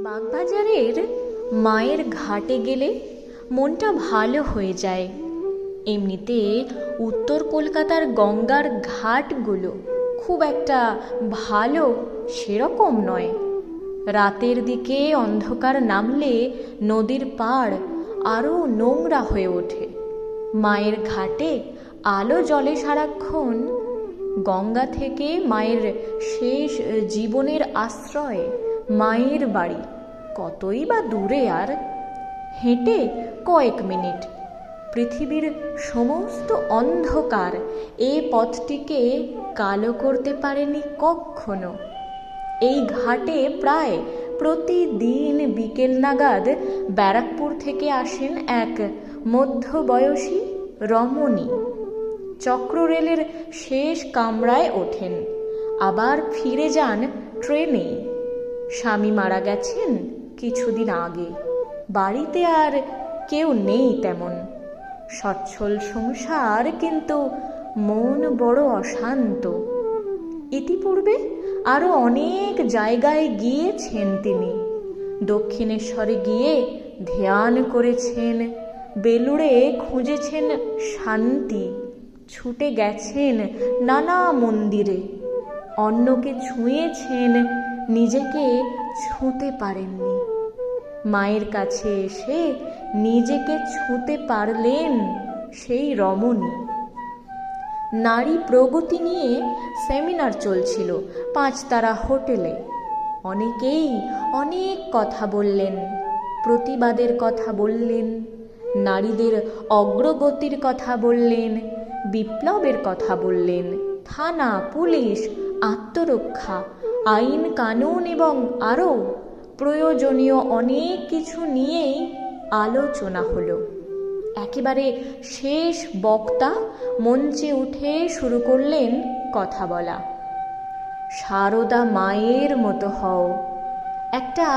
বাগবাজারের মায়ের ঘাটে গেলে মনটা ভালো হয়ে যায়। এমনিতে উত্তর কলকাতার গঙ্গার ঘাটগুলো খুব একটা ভালো সেরকম নয়। রাতের দিকে অন্ধকার নামলে নদীর পাড় আরও নোংরা হয়ে ওঠে। মায়ের ঘাটে আলো জ্বলে সারাক্ষণ। গঙ্গা থেকে মায়ের শেষ জীবনের আশ্রয় মায়ের বাড়ি কতই বা দূরে, আর হেঁটে কয়েক মিনিট। পৃথিবীর সমস্ত অন্ধকার এই পথটিকে কালো করতে পারেনি কখনো। এই ঘাটে প্রায় প্রতিদিন বিকেল নাগাদ ব্যারাকপুর থেকে আসেন এক মধ্যবয়সী রমণী। চক্ররেলের শেষ কামরায় ওঠেন, আবার ফিরে যান ট্রেনে। স্বামী মারা গেছেন কিছুদিন আগে, বাড়িতে আর কেউ নেই তেমন। সচ্ছল সংসার, কিন্তু মন বড় অশান্ত। ইতিপূর্বে আরও অনেক জায়গায় গিয়েছেন তিনি। দক্ষিণেশ্বরে গিয়ে ধ্যান করেছেন, বেলুড়ে খুঁজেছেন শান্তি, ছুটে গেছেন নানা মন্দিরে। অন্যকে ছুঁয়েছেন, নিজেকে ছুঁতে পারেননি। মায়ের কাছে এসে নিজেকে ছুঁতে পারলেন সেই রমণী। নারী প্রগতি নিয়ে সেমিনার চলছিল 5 তারা হোটেলে। অনেকেই অনেক কথা বললেন, প্রতিবাদের কথা বললেন, নারীদের অগ্রগতির কথা বললেন, বিপ্লবের কথা বললেন, থানা, পুলিশ, আত্মরক্ষা, আইন কানুন এবং আরও প্রয়োজনীয় অনেক কিছু নিয়েই আলোচনা হলো। একেবারে শেষ বক্তা মঞ্চে উঠে শুরু করলেন কথা বলা। সারদা মায়ের মতো হও। একটা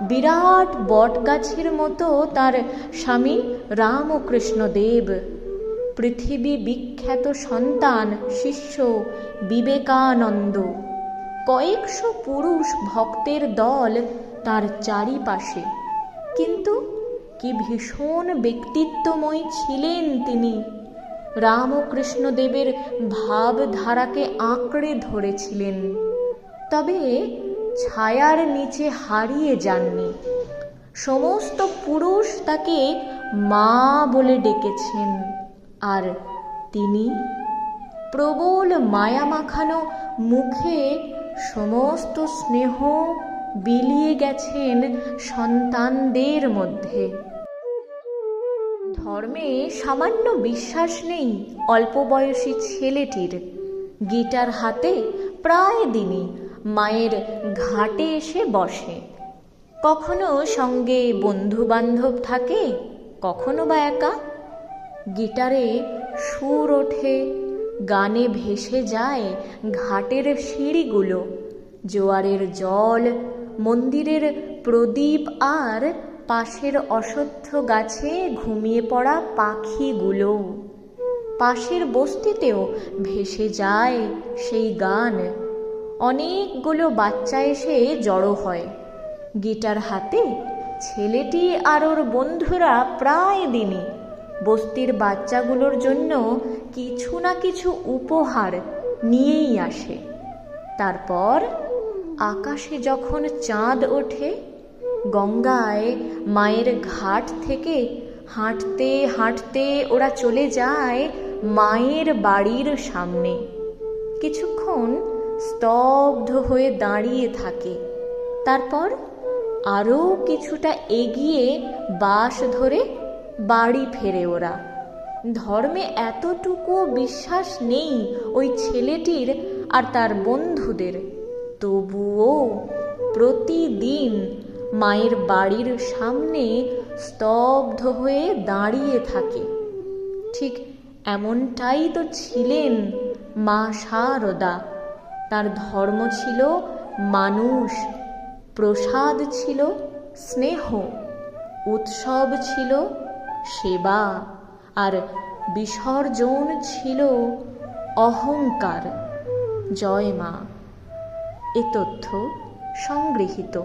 বিরাট বটগাছের মতো তার স্বামী রামকৃষ্ণ দেব, পৃথিবী বিখ্যাত সন্তান শিষ্য বিবেকানন্দ, কয়েকশো পুরুষ ভক্তের দল তার চারিপাশে। কিন্তু কি ভীষণ ব্যক্তিত্বময়ী ছিলেন তিনি। রামকৃষ্ণদেবের ভাবধারাকে আঁকড়ে ধরেছিলেন, তবে ছায়ার নিচে হারিয়ে যাননি। সমস্ত পুরুষ তাকে মা বলে ডেকেছেন, আর তিনি প্রবল মায়া মাখানো মুখে সমস্ত স্নেহ বিলিয়ে গেছেন সন্তানদের মধ্যে। ধর্মে সামান্য বিশ্বাস নেই অল্প বয়সী ছেলেটির। গিটার হাতে প্রায় দিনই মায়ের ঘাটে এসে বসে। কখনো সঙ্গে বন্ধু বান্ধব থাকে, কখনো বা একা। গিটারে সুর ওঠে, গানে ভেসে যায় ঘাটের সিঁড়িগুলো, জোয়ারের জল, মন্দিরের প্রদীপ, আর পাশের অশ্বত্থ গাছে ঘুমিয়ে পড়া পাখিগুলো। পাশের বস্তিতেও ভেসে যায় সেই গান। অনেকগুলো বাচ্চা এসে জড়ো হয়। গিটার হাতে ছেলেটি আর ওর বন্ধুরা প্রায় দিনই বস্তির বাচ্চাগুলোর জন্য কিছু না কিছু উপহার নিয়েই আসে। তারপর আকাশে যখন চাঁদ ওঠে, গঙ্গায় মায়ের ঘাট থেকে হাঁটতে হাঁটতে ওরা চলে যায় মায়ের বাড়ির সামনে। কিছুক্ষণ স্তব্ধ হয়ে দাঁড়িয়ে থাকে, তারপর আরও কিছুটা এগিয়ে বাস ধরে বাড়ি ফেরে ওরা। ধর্মে এতটুকু বিশ্বাস নেই ওই ছেলেটির আর তার বন্ধুদের, তবুও প্রতিদিন মায়ের বাড়ির সামনে স্তব্ধ হয়ে দাঁড়িয়ে থাকে। ঠিক এমনটাই তো ছিলেন মা সারদা। তার ধর্ম ছিল মানুষ, প্রসাদ ছিল স্নেহ, উৎসব ছিল সেবা, আর বিসর্জন ছিল অহংকার। জয় মা। এ তথ্য সংগৃহীত।